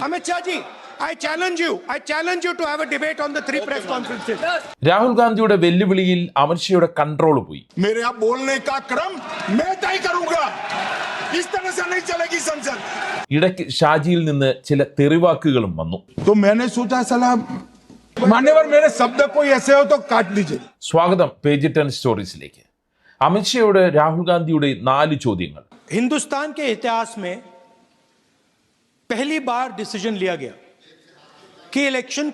Amit Shah ji, I challenge you to have a debate on the three press conferences. Rahul ഗാന്ധിയുടെ വെല്ലുവിളിയിൽ അമിത്ഷയുടെ control പോയി. मेरे यहाँ बोलने का क्रम मैं तय करूंगा. इस तरह से नहीं चलेगी संसद. ഇടയ്ക്ക് ഷാജിയിൽ നിന്ന് ചില തെറിവാക്കുകളും വന്നു. तो मैंने सोचा सलाह मान्यवर मेरे शब्द कोई ऐसे हो तो काट दीजिए. സ്വാഗതം പേജ് 10 സ്റ്റോറീസിലേക്ക്. അമിത്ഷയുടെ രാഹുൽ ഗാന്ധിയുടെ 4 ചോദ്യങ്ങൾ. हिंदुस्तान के इतिहास में पहली बार डिसीजन लिया गया कि इलेक्शन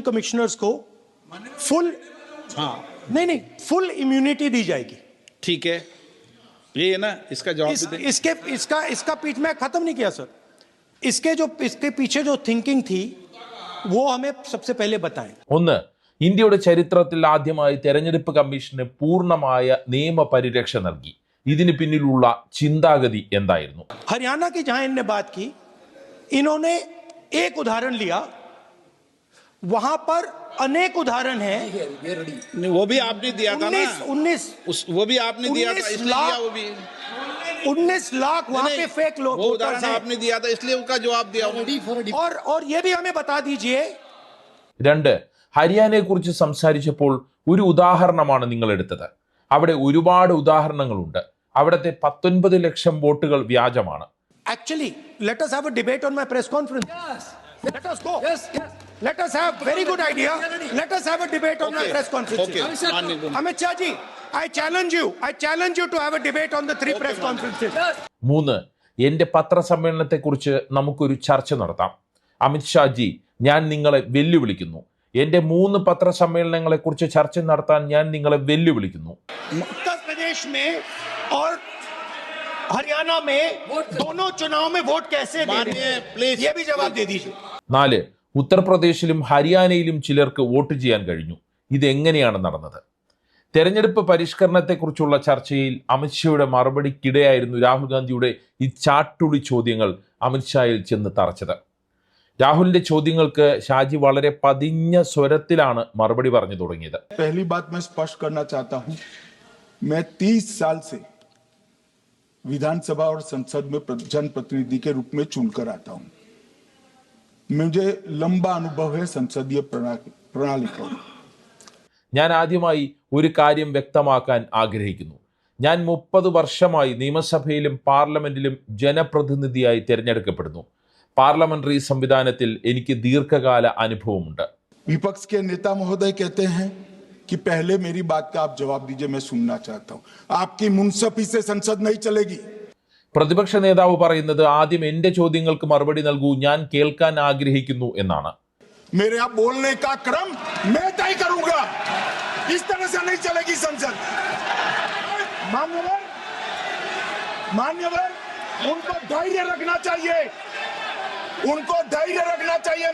कमिश्नर्स को फुल फुल इम्यूनिटी दी जाएगी. ठीक है, ये है ना, इसका जवाब भी दें. इसका पीठ में खत्म नहीं किया सर. इसके पीछे जो थिंकिंग थी वो हमें सबसे पहले बताएं. ഒന്ന്, ഇന്ത്യയുടെ ചരിത്രത്തിൽ ആദ്യമായി തെരഞ്ഞെടുപ്പ് കമ്മീഷന് പൂർണ്ണമായ നിയമപരിരക്ഷ നൽകി. ഇതിന് പിന്നിലുള്ള ചിന്താഗതി എന്തായിരുന്നു? हरियाणा की जहां इन्होंने बात की, इन्होंने एक उदाहरण लिया, वहां पर अनेक उदाहरण हैं. नहीं, वो भी आपने दिया था ना. 19 वो भी आपने दिया था, इसलिए दिया वो भी. 19 लाख वहां पे फेक लोग वो उदाहरण आपने दिया था, इसलिए उसका जवाब दिया. और ये भी हमें बता दीजिए. 2, ഹരിയാനയെ കുറിച്ച് സംസാരിച്ചപ്പോൾ ഒരു ഉദാഹരണമാണ് നിങ്ങൾ എടുത്തത്. അവിടെ ഒരുപാട് ഉദാഹരണങ്ങളുണ്ട്. അവിടുത്തെ 19 ലക്ഷം വോട്ടുകൾ വ്യാജമാണ്. Actually, let us have a debate on my press conference. Let us go. Let us have very good idea. Let us have a debate on my press conference. Okay. Amit Shah ji, I challenge you to have a debate on the three press conferences. 3, എന്റെ പത്രസമ്മേളനത്തെക്കുറിച്ച് നമുക്കൊരു ചർച്ച നടത്താം. അമിത്ഷാജി, ഞാൻ നിങ്ങളെ വെല്ലുവിളിക്കുന്നു. എന്റെ 3 പത്രസമ്മേളനങ്ങളെക്കുറിച്ച് ചർച്ച നടത്താൻ ഞാൻ നിങ്ങളെ വെല്ലുവിളിക്കുന്നു. उत्तर प्रदेश में और हरियाणा में दोनों चुनाव में वोट कैसे देंगे? ये भी जवाब दे दीजिए. 4, ഉത്തർപ്രദേശിലും ഹരിയാനയിലും ചിലർക്ക് വോട്ട് ചെയ്യാൻ കഴിഞ്ഞു. ഇതെങ്ങനെയാണ് നടന്നത്? തെരഞ്ഞെടുപ്പ് പരിഷ്കരണത്തെക്കുറിച്ചുള്ള ചർച്ചയിൽ അമിത്ഷായുടെ മറുപടിക്കിടെയായിരുന്നു രാഹുൽ ഗാന്ധിയുടെ ഈ ചാട്ടുളി ചോദ്യങ്ങൾ അമിത്ഷായിൽ ചെന്ന് തറച്ചത്. രാഹുലിന്റെ ചോദ്യങ്ങൾക്ക് ഷാജി വളരെ പതിഞ്ഞ സ്വരത്തിലാണ് മറുപടി പറഞ്ഞു തുടങ്ങിയത്. पहली बात मैं स्पष्ट करना चाहता हूं, मैं 30 साल से विधानसभा और संसद में जनप्रतिनिधि के रूप में चुनकर आता हूं. मुझे लंबा अनुभव है संसदीय प्रणाली का. ഞാൻ ആദ്യമായി ഒരു കാര്യം വ്യക്തമാക്കാൻ ആഗ്രഹിക്കുന്നു. ഞാൻ 30 വർഷമായി നിയമസഭയിലും പാർലമെന്റിലും ജനപ്രതിനിധിയായി തിരഞ്ഞെടുക്കപ്പെടുന്നു. പാർലമെന്ററി സംവിധാനത്തിൽ എനിക്ക് ദീർഘകാല അനുഭവമുണ്ട്. विपक्ष के नेता महोदय कहते हैं कि पहले मेरी बात का आप जवाब दीजिए, मैं सुनना चाहता हूं. आपकी मुनसफी से संसद नहीं चलेगी. പ്രതിപക്ഷ നേതാവ് പറയുന്നത് ആദ്യം എന്റെ ചോദ്യങ്ങൾക്ക് മറുപടി നൽകൂ, ഞാൻ കേൾക്കാൻ ആഗ്രഹിക്കുന്നു എന്നാണ്. मेरे यहाँ बोलने का क्रम मैं तय करूंगा. इस तरह से नहीं चलेगी संसद. मान्यवर उनको धैर्य रखना चाहिए.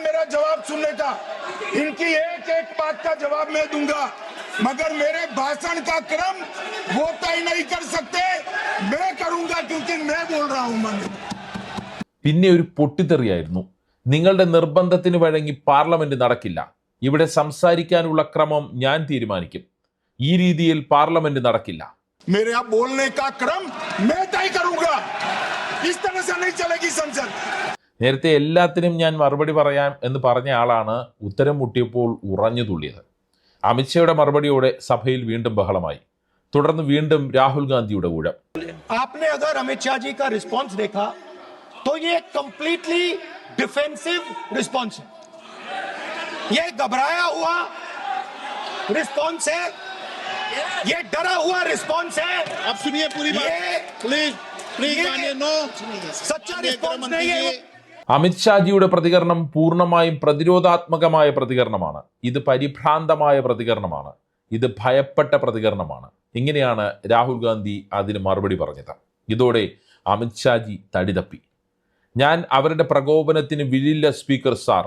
मेरा जवाब सुनने का. इनकी एक बात का जवाब मैं दूंगा, मगर मेरे भाषण का क्रम वो तय नहीं कर सकते. मैं करूंगा क्योंकि मैं बोल रहा हूं. പിന്നെ ഒരു പൊട്ടിത്തെറിയായിരുന്നു. നിങ്ങളുടെ നിർബന്ധത്തിന് വഴങ്ങി പാർലമെന്റ് നടക്കില്ല. ഇവിടെ സംസാരിക്കാനുള്ള ക്രമം ഞാൻ തീരുമാനിക്കും. ഈ രീതിയിൽ പാർലമെന്റ് നടക്കില്ല. मेरे यहाँ बोलने का क्रम मैं तय करूंगा. इस तरह से नहीं चलेगी संसद. നേരത്തെ എല്ലാത്തിനും ഞാൻ മറുപടി പറയാം എന്ന് പറഞ്ഞ ആളാണ് ഉത്തരം മുട്ടിയപ്പോൾ ഉറഞ്ഞു തുള്ളിയത്. അമിത്ഷായുടെ മറുപടിയോടെ സഭയിൽ വീണ്ടും ബഹളമായി. തുടർന്ന് വീണ്ടും രാഹുൽ ഗാന്ധിയുടെ ഊഴം. आपने अगर अमित शाह जी का रिस्पॉन्स देखा तो ये कंप्लीटली डिफेंसिव रिस्पॉन्स है. ये घबराया हुआ रिस्पॉन्स है. ये डरा हुआ रिस्पॉन्स है. अब सुनिए पूरी बात, प्लीज मानिए. नो, सच्चा रिस्पॉन्स नहीं है. അമിത്ഷാജിയുടെ പ്രതികരണം പൂർണ്ണമായും പ്രതിരോധാത്മകമായ പ്രതികരണമാണ്. ഇത് പരിഭ്രാന്തമായ പ്രതികരണമാണ്. ഇത് ഭയപ്പെട്ട പ്രതികരണമാണ്. ഇങ്ങനെയാണ് രാഹുൽ ഗാന്ധി അതിന് മറുപടി പറഞ്ഞത്. ഇതോടെ അമിത്ഷാജി തടിതപ്പി. ഞാൻ അവരുടെ പ്രകോപനത്തിന് വിഴില്ല സ്പീക്കർ സാർ,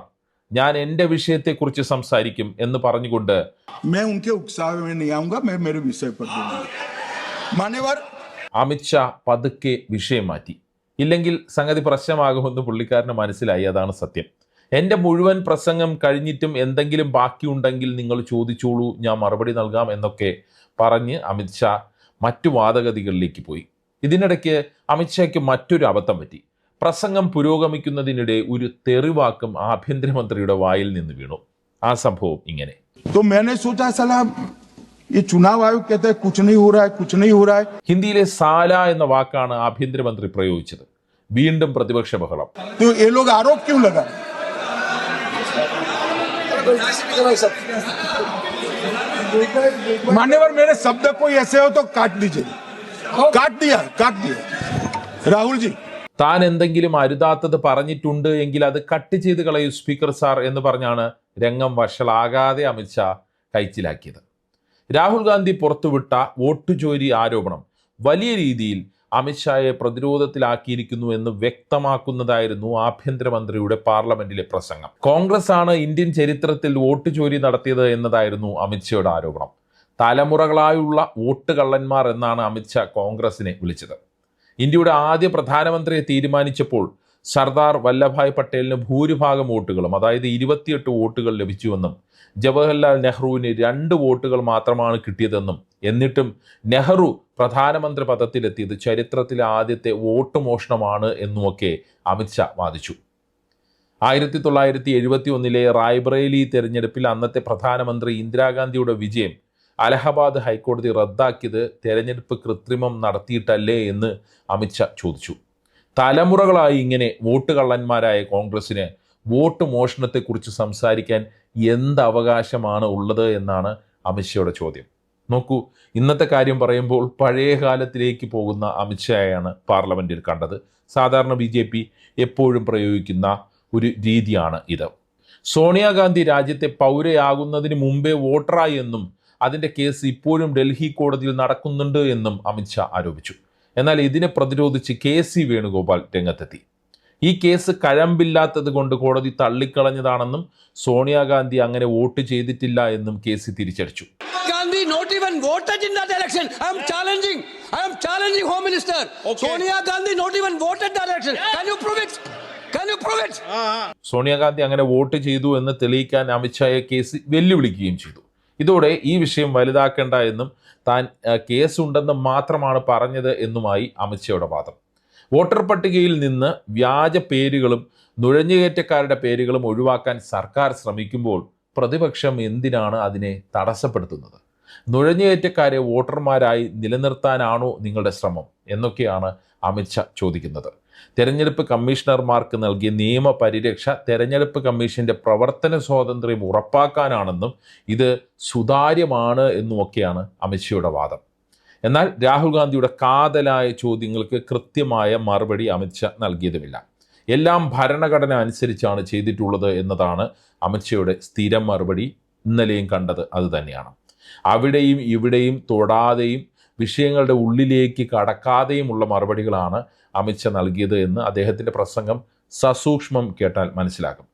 ഞാൻ എൻ്റെ വിഷയത്തെക്കുറിച്ച് സംസാരിക്കും എന്ന് പറഞ്ഞുകൊണ്ട് അമിത്ഷാ പതുക്കെ വിഷയം മാറ്റി. ഇല്ലെങ്കിൽ സംഗതി പ്രശ്നമാകുമെന്ന് പുള്ളിക്കാരന് മനസ്സിലായി. അതാണ് സത്യം. എൻ്റെ മുഴുവൻ പ്രസംഗം കഴിഞ്ഞിട്ടും എന്തെങ്കിലും ബാക്കിയുണ്ടെങ്കിൽ നിങ്ങൾ ചോദിച്ചോളൂ, ഞാൻ മറുപടി നൽകാം എന്നൊക്കെ പറഞ്ഞ് അമിത്ഷാ മറ്റു വാദഗതികളിലേക്ക് പോയി. ഇതിനിടയ്ക്ക് അമിത്ഷായ്ക്ക് മറ്റൊരു അബദ്ധം പറ്റി. പ്രസംഗം പുരോഗമിക്കുന്നതിനിടെ ഒരു തെറിവാക്കും ആഭ്യന്തരമന്ത്രിയുടെ വായിൽ നിന്ന് വീണു. ആ സംഭവം ഇങ്ങനെ. तो मैंने सोचा साला ये चुनाव आयोग कहते हैं कुछ नहीं हो रहा है, कुछ नहीं हो रहा है. ഹിന്ദിയിലെ സാല എന്ന വാക്കാണ് ആഭ്യന്തരമന്ത്രി പ്രയോഗിച്ചത്. വീണ്ടും പ്രതിപക്ഷ ബഹളം. तो ये लोग आरोप क्यों लगा? मान्यवर मेरे शब्द कोई ऐसे हो तो काट दीजिए. काट दिया राहुल जी. താൻ എന്തെങ്കിലും അരുതാത്തത് പറഞ്ഞിട്ടുണ്ട് എങ്കിൽ അത് കട്ട് ചെയ്ത് കളയൂ സ്പീക്കർ സാർ എന്ന് പറഞ്ഞാണ് രംഗം വഷളാകാതെ അമിത്ഷാ കൈച്ചിലാക്കിയത്. രാഹുൽ ഗാന്ധി പുറത്തുവിട്ട വോട്ടുചോരി ആരോപണം വലിയ രീതിയിൽ അമിത്ഷായെ പ്രതിരോധത്തിലാക്കിയിരിക്കുന്നു എന്ന് വ്യക്തമാക്കുന്നതായിരുന്നു ആഭ്യന്തരമന്ത്രിയുടെ പാർലമെന്റിലെ പ്രസംഗം. കോൺഗ്രസ് ആണ് ഇന്ത്യൻ ചരിത്രത്തിൽ വോട്ടുചോരി നടത്തിയത് എന്നതായിരുന്നു അമിത്ഷായുടെ ആരോപണം. തലമുറകളായുള്ള വോട്ട് കള്ളന്മാർ എന്നാണ് അമിത്ഷാ കോൺഗ്രസിനെ വിളിച്ചത്. ഇന്ത്യയുടെ ആദ്യ പ്രധാനമന്ത്രിയെ തീരുമാനിച്ചപ്പോൾ സർദാർ വല്ലഭായ് പട്ടേലിന് ഭൂരിഭാഗം വോട്ടുകളും, അതായത് 28 വോട്ടുകൾ ലഭിച്ചുവെന്നും ജവഹർലാൽ നെഹ്റുവിന് 2 വോട്ടുകൾ മാത്രമാണ് കിട്ടിയതെന്നും എന്നിട്ടും നെഹ്റു പ്രധാനമന്ത്രി പദത്തിലെത്തിയത് ചരിത്രത്തിലെ ആദ്യത്തെ വോട്ട് മോഷണമാണ് എന്നുമൊക്കെ അമിത്ഷാ വാദിച്ചു. 1971 റായ്ബറേലി തെരഞ്ഞെടുപ്പിൽ അന്നത്തെ പ്രധാനമന്ത്രി ഇന്ദിരാഗാന്ധിയുടെ വിജയം അലഹബാദ് ഹൈക്കോടതി റദ്ദാക്കിയത് തെരഞ്ഞെടുപ്പ് കൃത്രിമം നടത്തിയിട്ടല്ലേ എന്ന് അമിത്ഷാ ചോദിച്ചു. തലമുറകളായി ഇങ്ങനെ വോട്ട് കള്ളന്മാരായ കോൺഗ്രസിന് വോട്ട് മോഷണത്തെക്കുറിച്ച് സംസാരിക്കാൻ എന്ത് അവകാശമാണ് ഉള്ളത് എന്നാണ് അമിത്ഷായുടെ ചോദ്യം. നോക്കൂ, ഇന്നത്തെ കാര്യം പറയുമ്പോൾ പഴയ കാലത്തിലേക്ക് പോകുന്ന അമിത്ഷായാണ് പാർലമെന്റിൽ കണ്ടത്. സാധാരണ BJP എപ്പോഴും പ്രയോഗിക്കുന്ന ഒരു രീതിയാണ് ഇത്. സോണിയാഗാന്ധി രാജ്യത്തെ പൗരയാകുന്നതിന് മുമ്പേ വോട്ടറായി എന്നും അതിൻ്റെ കേസ് ഇപ്പോഴും ഡൽഹി കോടതിയിൽ നടക്കുന്നുണ്ട് എന്നും അമിത്ഷാ ആരോപിച്ചു. എന്നാൽ ഇതിനെ പ്രതിരോധിച്ച് KC വേണുഗോപാൽ രംഗത്തെത്തി. ഈ കേസ് കഴമ്പില്ലാത്തത് കൊണ്ട് കോടതി തള്ളിക്കളഞ്ഞതാണെന്നും സോണിയാഗാന്ധി അങ്ങനെ വോട്ട് ചെയ്തിട്ടില്ല എന്നും KC തിരിച്ചടിച്ചു. Gandhi not even voted in that election. I am challenging Home Minister. Okay. Sonia Gandhi not even voted that election. Can you prove it? Sonia Gandhi അങ്ങനെ വോട്ട് ചെയ്തു എന്ന് തെളിയിക്കാൻ അമിത്ഷായെ KC വെല്ലുവിളിക്കുകയും ചെയ്തു. ഇതോടെ ഈ വിഷയം വലുതാക്കേണ്ട എന്നും താൻ കേസുണ്ടെന്ന് മാത്രമാണ് പറഞ്ഞത് എന്നുമായി അമിത്ഷായുടെ വാദം. വോട്ടർ പട്ടികയിൽ നിന്ന് വ്യാജ പേരുകളും നുഴഞ്ഞുകയറ്റക്കാരുടെ പേരുകളും ഒഴിവാക്കാൻ സർക്കാർ ശ്രമിക്കുമ്പോൾ പ്രതിപക്ഷം എന്തിനാണ് അതിനെ തടസ്സപ്പെടുത്തുന്നത്? നുഴഞ്ഞുകയറ്റക്കാരെ വോട്ടർമാരായി നിലനിർത്താനാണോ നിങ്ങളുടെ ശ്രമം എന്നൊക്കെയാണ് അമിത്ഷാ ചോദിക്കുന്നത്. തെരഞ്ഞെടുപ്പ് കമ്മീഷണർമാർക്ക് നൽകിയ നിയമപരിരക്ഷ തെരഞ്ഞെടുപ്പ് കമ്മീഷന്റെ പ്രവർത്തന സ്വാതന്ത്ര്യം ഉറപ്പാക്കാനാണെന്നും ഇത് സുതാര്യമാണ് എന്നുമൊക്കെയാണ് അമിത്ഷായുടെ വാദം. എന്നാൽ രാഹുൽ ഗാന്ധിയുടെ കാതലായ ചോദ്യങ്ങൾക്ക് കൃത്യമായ മറുപടി അമിത്ഷാ നൽകിയതുമില്ല. എല്ലാം ഭരണഘടന അനുസരിച്ചാണ് ചെയ്തിട്ടുള്ളത് എന്നതാണ് അമിത്ഷായുടെ സ്ഥിരം മറുപടി. ഇന്നലെയും കണ്ടത് അതുതന്നെയാണ്. അവിടെയും ഇവിടെയും തൊടാതെയും വിഷയങ്ങളുടെ ഉള്ളിലേക്ക് കടക്കാതെയുമുള്ള മറുപടികളാണ് അമിത്ഷാ നൽകിയത് എന്ന് അദ്ദേഹത്തിൻ്റെ പ്രസംഗം സസൂക്ഷ്മം കേട്ടാൽ മനസ്സിലാകും.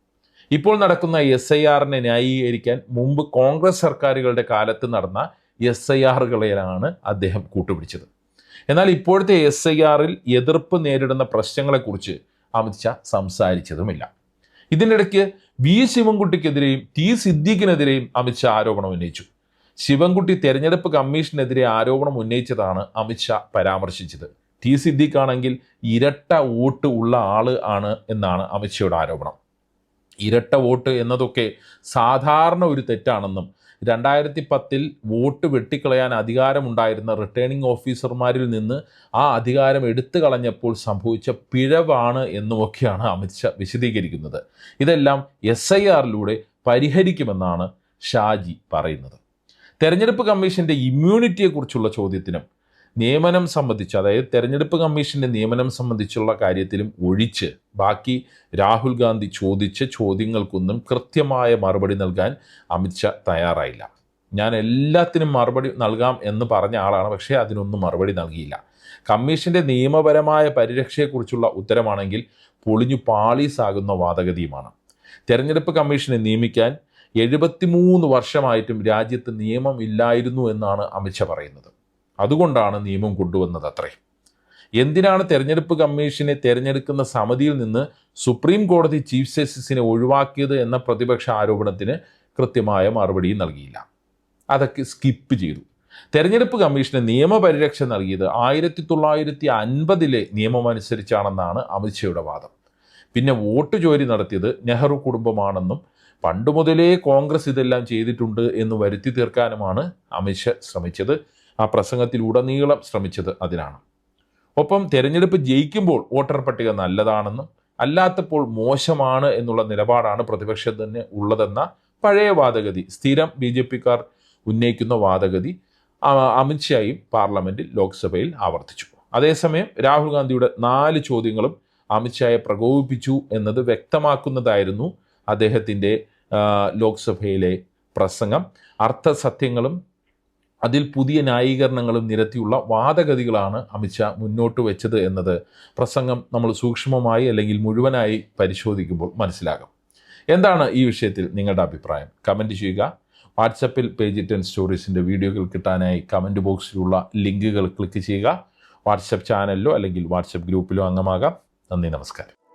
ഇപ്പോൾ നടക്കുന്ന SIRനെ ന്യായീകരിക്കാൻ മുമ്പ് കോൺഗ്രസ് സർക്കാരുകളുടെ കാലത്ത് നടന്ന SIRകളെയാണ് അദ്ദേഹം കൂട്ടുപിടിച്ചത്. എന്നാൽ ഇപ്പോഴത്തെ SIRൽ എതിർപ്പ് നേരിടുന്ന പ്രശ്നങ്ങളെക്കുറിച്ച് അമിത്ഷാ സംസാരിച്ചതുമില്ല. ഇതിനിടയ്ക്ക് V ശിവൻകുട്ടിക്കെതിരെയും T സിദ്ദീഖിനെതിരെയും അമിത്ഷാ ആരോപണം ഉന്നയിച്ചു. ശിവൻകുട്ടി തെരഞ്ഞെടുപ്പ് കമ്മീഷനെതിരെ ആരോപണം ഉന്നയിച്ചതാണ് അമിത്ഷാ പരാമർശിച്ചത്. T സിദ്ദീഖ് ആണെങ്കിൽ ഇരട്ട വോട്ട് ഉള്ള ആള് ആണ് എന്നാണ് അമിത്ഷായുടെ ആരോപണം. ഇരട്ട വോട്ട് എന്നതൊക്കെ സാധാരണ ഒരു തെറ്റാണെന്നും 2010 വോട്ട് വെട്ടിക്കളയാൻ അധികാരമുണ്ടായിരുന്ന റിട്ടേണിംഗ് ഓഫീസർമാരിൽ നിന്ന് ആ അധികാരം എടുത്തു കളഞ്ഞപ്പോൾ സംഭവിച്ച പിഴവാണ് എന്നുമൊക്കെയാണ് അമിത്ഷാ വിശദീകരിക്കുന്നത്. ഇതെല്ലാം SIRലൂടെ പരിഹരിക്കുമെന്നാണ് ഷാജി പറയുന്നത്. തെരഞ്ഞെടുപ്പ് കമ്മീഷന്റെ ഇമ്മ്യൂണിറ്റിയെക്കുറിച്ചുള്ള ചോദ്യത്തിനും നിയമനം സംബന്ധിച്ച്, അതായത് തെരഞ്ഞെടുപ്പ് കമ്മീഷന്റെ നിയമനം സംബന്ധിച്ചുള്ള കാര്യത്തിലും ഒഴിച്ച് ബാക്കി രാഹുൽ ഗാന്ധി ചോദിച്ച ചോദ്യങ്ങൾക്കൊന്നും കൃത്യമായ മറുപടി നൽകാൻ അമിത്ഷാ തയ്യാറായില്ല. ഞാൻ എല്ലാത്തിനും മറുപടി നൽകാം എന്ന് പറഞ്ഞ ആളാണ്, പക്ഷേ അതിനൊന്നും മറുപടി നൽകിയില്ല. കമ്മീഷന്റെ നിയമപരമായ പരിരക്ഷയെക്കുറിച്ചുള്ള ഉത്തരമാണെങ്കിൽ പൊളിഞ്ഞു പാളീസാകുന്ന വാദഗതിയുമാണ്. തെരഞ്ഞെടുപ്പ് കമ്മീഷനെ നിയമിക്കാൻ 73 വർഷമായിട്ടും രാജ്യത്ത് നിയമം ഇല്ലായിരുന്നു എന്നാണ് അമിത്ഷാ പറയുന്നത്. അതുകൊണ്ടാണ് നിയമം കൊണ്ടുവന്നത് അത്രേ. എന്തിനാണ് തെരഞ്ഞെടുപ്പ് കമ്മീഷനെ തെരഞ്ഞെടുക്കുന്ന സമിതിയിൽ നിന്ന് സുപ്രീം കോടതി ചീഫ് ജസ്റ്റിസിനെ ഒഴിവാക്കിയത് എന്ന പ്രതിപക്ഷ ആരോപണത്തിന് കൃത്യമായ മറുപടി നൽകിയില്ല. അതൊക്കെ സ്കിപ്പ് ചെയ്തു. തെരഞ്ഞെടുപ്പ് കമ്മീഷന് നിയമപരിരക്ഷ നൽകിയത് 1950 നിയമമനുസരിച്ചാണെന്നാണ് അമിത്ഷായുടെ വാദം. പിന്നെ വോട്ട് ചോരി നടത്തിയത് നെഹ്റു കുടുംബമാണെന്നും പണ്ട് മുതലേ കോൺഗ്രസ് ഇതെല്ലാം ചെയ്തിട്ടുണ്ട് എന്ന് വരുത്തി തീർക്കാനുമാണ് അമിത്ഷാ ശ്രമിച്ചത്. ആ പ്രസംഗത്തിലുടനീളം ശ്രമിച്ചത് അതിനാണ്. ഒപ്പം തെരഞ്ഞെടുപ്പ് ജയിക്കുമ്പോൾ വോട്ടർ പട്ടിക നല്ലതാണെന്നും അല്ലാത്തപ്പോൾ മോശമാണ് എന്നുള്ള നിലപാടാണ് പ്രതിപക്ഷത്തിന് ഉള്ളതെന്ന പഴയ വാദഗതി, സ്ഥിരം BJP-ക്കാർ ഉന്നയിക്കുന്ന വാദഗതി അമിത്ഷായും പാർലമെന്റിൽ ലോക്സഭയിൽ ആവർത്തിച്ചു. അതേസമയം രാഹുൽ ഗാന്ധിയുടെ 4 ചോദ്യങ്ങളും അമിത്ഷായെ പ്രകോപിപ്പിച്ചു എന്നത് വ്യക്തമാക്കുന്നതായിരുന്നു അദ്ദേഹത്തിൻ്റെ ലോക്സഭയിലെ പ്രസംഗം. അർത്ഥസത്യങ്ങളും അതിൽ പുതിയ ന്യായീകരണങ്ങളും നിരത്തിയുള്ള വാദഗതികളാണ് അമിത്ഷാ മുന്നോട്ട് വെച്ചത് എന്നത് പ്രസംഗം നമ്മൾ സൂക്ഷ്മമായി അല്ലെങ്കിൽ മുഴുവനായി പരിശോധിക്കുമ്പോൾ മനസ്സിലാകും. എന്താണ് ഈ വിഷയത്തിൽ നിങ്ങളുടെ അഭിപ്രായം? കമൻറ്റ് ചെയ്യുക. വാട്സപ്പിൽ പേജ് 10 സ്റ്റോറീസിൻ്റെ വീഡിയോകൾ കിട്ടാനായി കമൻറ്റ് ബോക്സിലുള്ള ലിങ്കുകൾ ക്ലിക്ക് ചെയ്യുക. വാട്സപ്പ് ചാനലിലോ അല്ലെങ്കിൽ വാട്സപ്പ് ഗ്രൂപ്പിലോ അംഗമാകാം. നന്ദി, നമസ്കാരം.